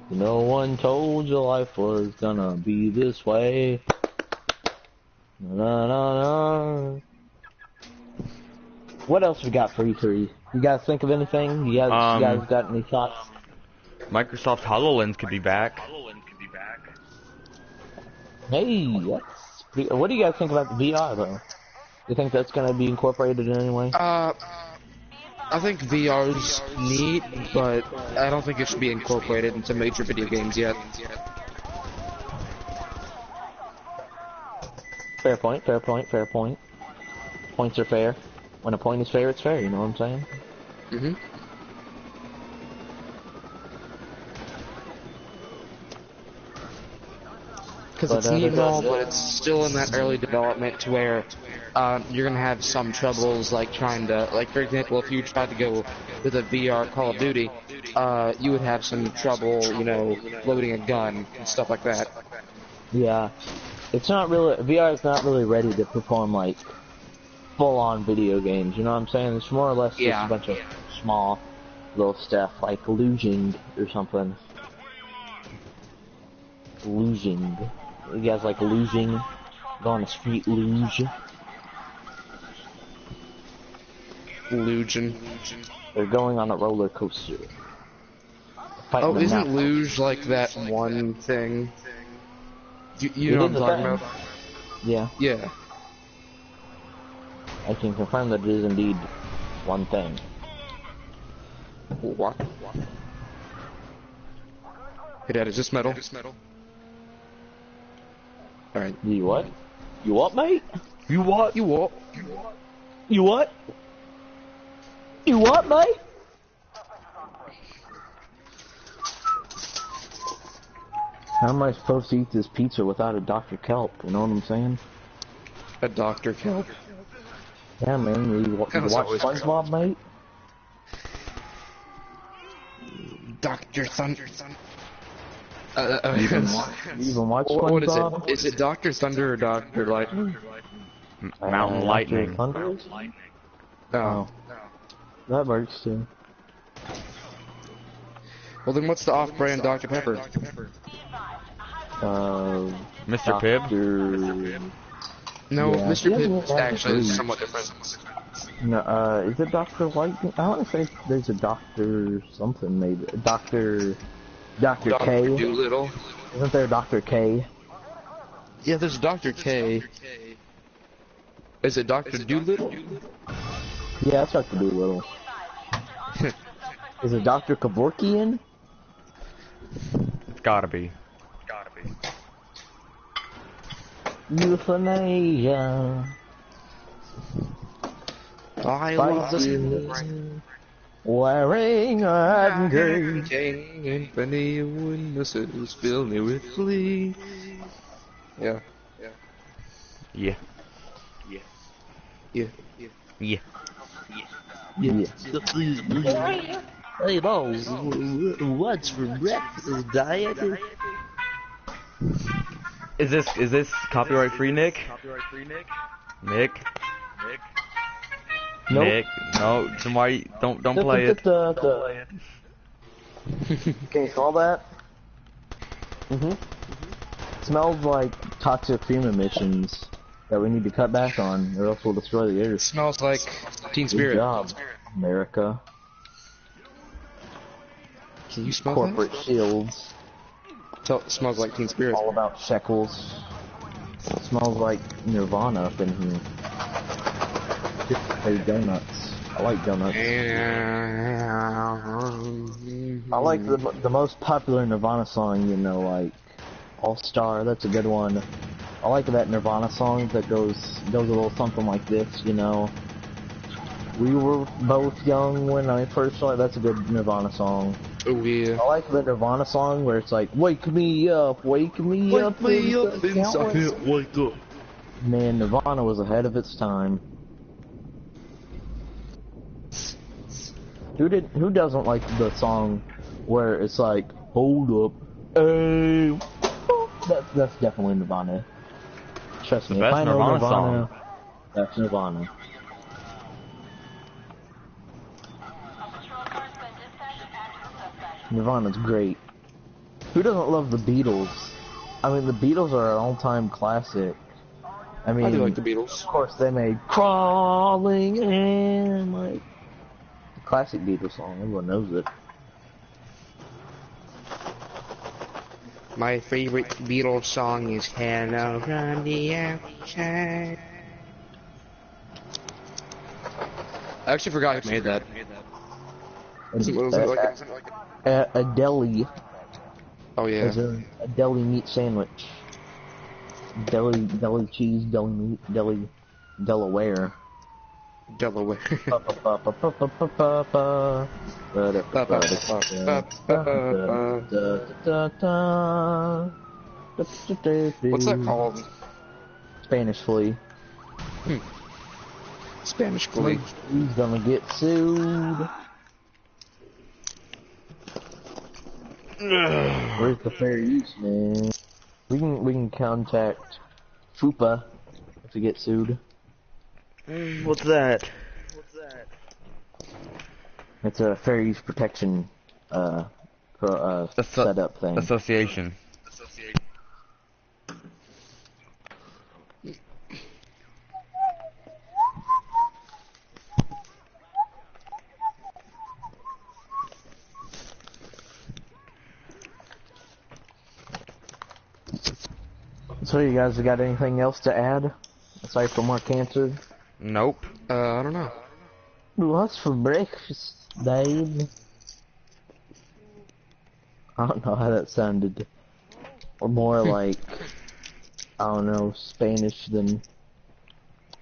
No one told you life was gonna be this way. Na, na, na. What else we got for E3? You guys think of anything? You guys got any thoughts? Microsoft HoloLens could be back. Hey, that's pretty, what do you guys think about the VR though? You think that's gonna be incorporated in any way? I think VR's neat, but I don't think it should be incorporated into major video games yet. Fair point. Points are fair. When a point is fair, it's fair, you know what I'm saying? Because it's neat and all, but it's still in that early development to where you're gonna have some troubles, like trying to, like for example, if you tried to go with a VR Call of Duty, you would have some trouble, you know, loading a gun and stuff like that. Yeah, it's not really, VR is not really ready to perform like full-on video games, you know what I'm saying? It's more or less just a bunch of small little stuff, like luging or something. Luging. You guys like luging? Go on a street luge? Luging. They're going on a roller coaster. Oh, isn't luge like that one thing? You know what I'm talking about? Yeah. Yeah. I can confirm that it is indeed one thing. What? Hey Dad, is this metal? Alright. You what? You what, mate? You what? You what? You what? You what, mate? How am I supposed to eat this pizza without a Dr. Kelp? You know what I'm saying? A Dr. Kelp? Yeah, man. You watch SpongeBob, mate? Dr. Thunder. You even watch SpongeBob? What is it? Is it Dr. Thunder or Dr. Lightning? Mountain Lightning. Thunder? Oh. That works too. Well then what's the off-brand Dr. Pepper? Mr. Pibb? No, Yeah. Mr. Yeah, Pibb yeah, actually is yeah. somewhat different. No, is it Dr. Lightning? I want to say there's a Dr. something, maybe. Dr. K? Doolittle. Isn't there Dr. K? Yeah, there's Dr. K. Is it Dr. Doolittle? Yeah, that's Dr. Doolittle. Is it Dr. Kevorkian? It's gotta be. Euthanasia. I was Wearing a gay. and funny witnesses fill me with glee. Yeah. Yeah. Yeah. Yeah. Yeah. Hey, Bo, what's for breakfast, Diet? Is this copyright free, Nick? Nick? Nope. Nick? No, then why don't play it. Can you smell that? Smells like toxic fume emissions that we need to cut back on, or else we'll destroy the earth. Smells like Teen Good Spirit. job, America. Can you smell Corporate shields. that? Smells like Teen Spirit. All about shekels. Smells like Nirvana up in here. Hey, donuts. I like donuts. I like the most popular Nirvana song, you know, like All Star. That's a good one. I like that Nirvana song that goes a little something like this, you know. We were both young when I first saw it. That's a good Nirvana song. Oh yeah. I like the Nirvana song where it's like, wake me up inside. Wake up. Man, Nirvana was ahead of its time. Who doesn't like the song where it's like, hold up, hey, that's definitely Nirvana. Trust me, The if best I know Nirvana Nirvana, song. that's Nirvana. Nirvana's great. Who doesn't love the Beatles? I mean, the Beatles are an all-time classic. I mean, I do like the Beatles. of course, they made "Crawling In," like the classic Beatles song. Everyone knows it. My favorite Beatles song is Hello from the Outside. I actually forgot who made that. Was it like A deli. oh yeah. There's a deli meat sandwich. Deli cheese, deli meat, deli Delaware. Delaware. What's that called? Spanish flea. Spanish Glee. He's gonna get sued. Where's the fair use, man? We can contact FUPA if we get sued. What's that? It's a fair use protection setup thing. Association. So you guys got anything else to add aside from our cancer? Nope. I don't know. What's for breakfast, Dave? I don't know how that sounded. Or more like, I don't know, Spanish than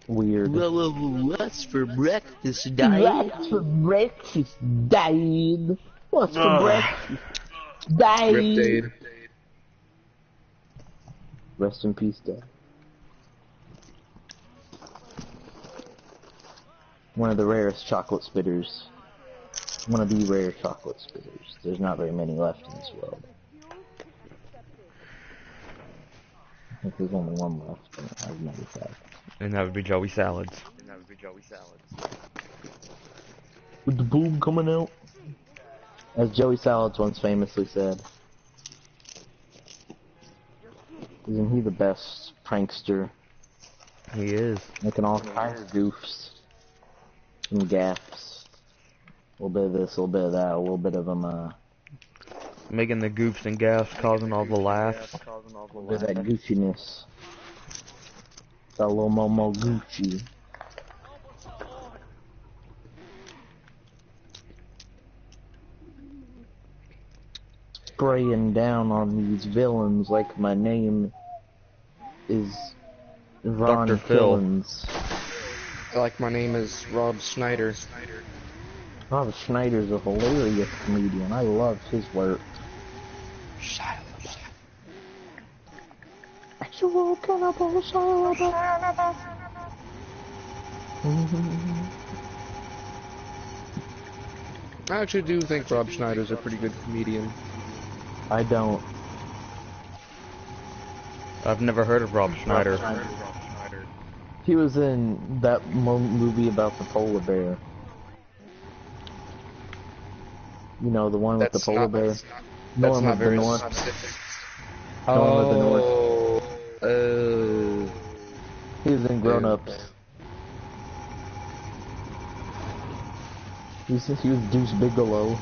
weird. What's for breakfast, Dave? What's for breakfast, Dave? What's for breakfast, Dave? Rip Rest in peace, Dave. One of the rarest chocolate spitters. One of the rare chocolate spitters. There's not very many left in this world. I think there's only one left, as a matter of fact. And that would be Joey Salads. With the boom coming out. As Joey Salads once famously said. Isn't he the best prankster? He is. Making all kinds of goofs. And gaffes. A little bit of this, a little bit of that, a little bit of them, Making the goofs and gaffes, causing all the laughs. with that goofiness. Fellow Momoguchi. Spraying down on these villains like my name is Ron Dr. Phil. Killens. Like my name is Rob Schneider. Rob Schneider's a hilarious comedian. I love his work. Actual cannibal Shia. I actually do think Rob Schneider's a pretty good comedian. I don't. I've never heard of Rob Schneider. He was in that movie about the polar bear. You know, the one with the polar bear. That's Norm not of the very North. specific. Norm of the North. Oh. He was in Grown Ups. He was Deuce Bigelow.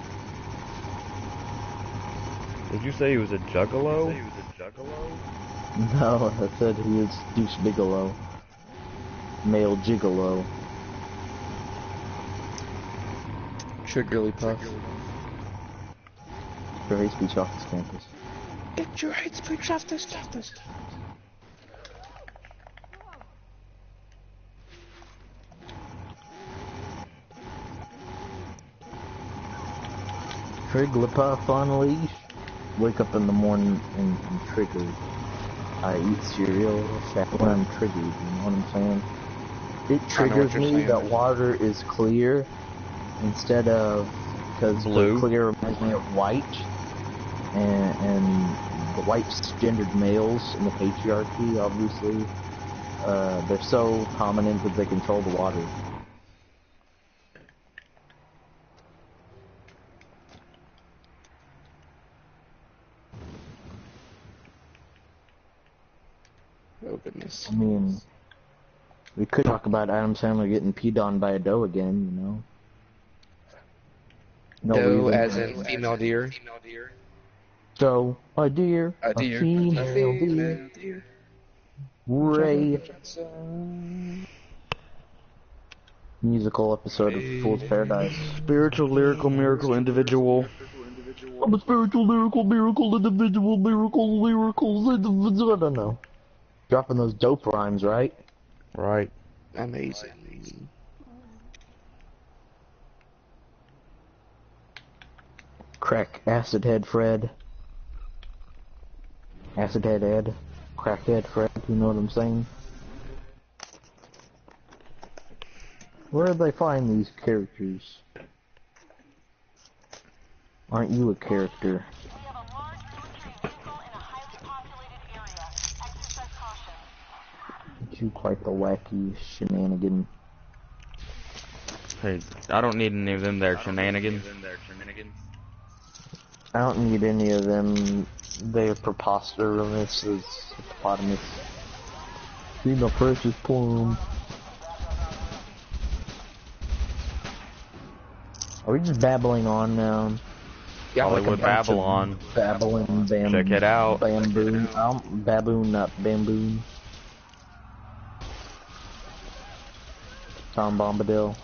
Did you say he was a juggalo? No, I said he was Deuce Bigelow. Male gigolo. Sugarly Puff. For hate speech off this campus. Get your hate speech off this campus. Trigglypuff on a leash. Wake up in the morning and I'm triggered. I eat cereal when I'm triggered, you know what I'm saying? It triggers me saying. that water is clear instead of, because Blue. clear reminds me of white, and the white gendered males in the patriarchy, obviously, they're so prominent that they control the water. Oh goodness. I mean, we could talk about Adam Sandler getting peed on by a doe again, you know? No Doe reason. as in female deer. So, a deer, A deer. female deer, Ray. Musical episode of Fool's Paradise. Spiritual, lyrical, miracle, individual. I'm a spiritual, lyrical, miracle, individual, miracle, lyrical, individual. I don't know. Dropping those dope rhymes, right? Right. Amazing. Crack, acid head Fred. Acid head Ed. Crackhead Fred, you know what I'm saying? Where did they find these characters? Aren't you a character? We have a large military vehicle in a highly populated area. Exercise caution. Aren't you quite the wacky shenanigan? Hey, I don't need any of them there shenanigans. I don't need any of them. They're preposterous as hippopotamus. See my precious poem. Are we just babbling on now? Yeah, Hollywood Babylon. Babbling bam. Check it out. Bamboon. Baboon, not bamboon. Tom Bombadil.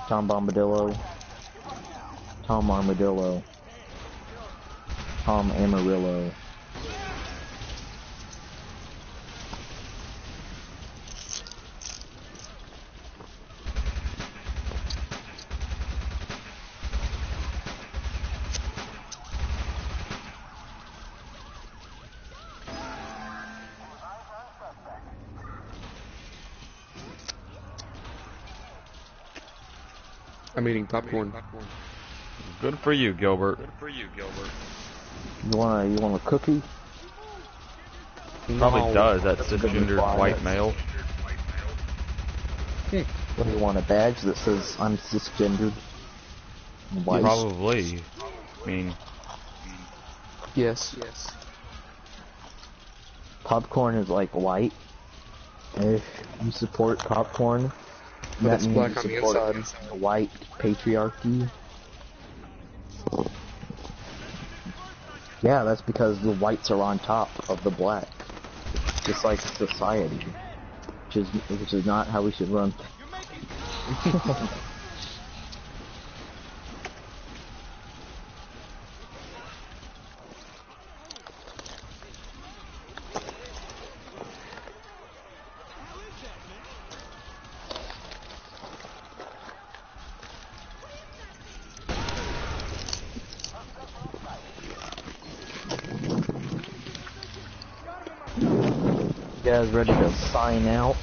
Tom Bombadillo. Tom Armadillo. Tom Amarillo. I'm eating popcorn. Good for you, Gilbert. You want a cookie? Probably No. does, that That's a good cisgendered reply. white male. What do you want, a badge that says I'm cisgendered? White? Probably. I mean, Yes. Popcorn is like white. If you support popcorn, But that it's means black you on the support inside. the white patriarchy. Yeah, that's because the whites are on top of the black. Just like society. which is not how we should run. You guys ready to sign out?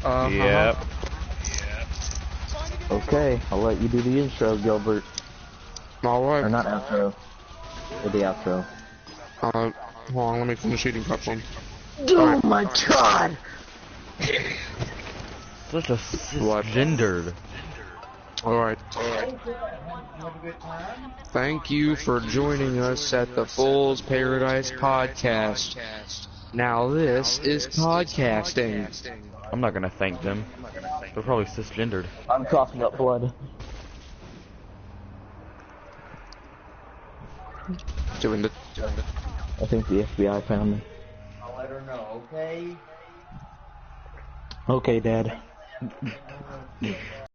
Yep. Okay, I'll let you do the intro, Gilbert. Alright. Or not outro. Or the outro. Hold on, let me finish eating popcorn. Oh my god! Such a cisgendered. Alright. Thank you for joining us at the Fool's Paradise Podcast. Now this is podcasting. I'm not gonna thank them. They're probably cisgendered. I'm coughing up blood. Doing the... I think the FBI found me. I'll let her know, okay? Okay, Dad.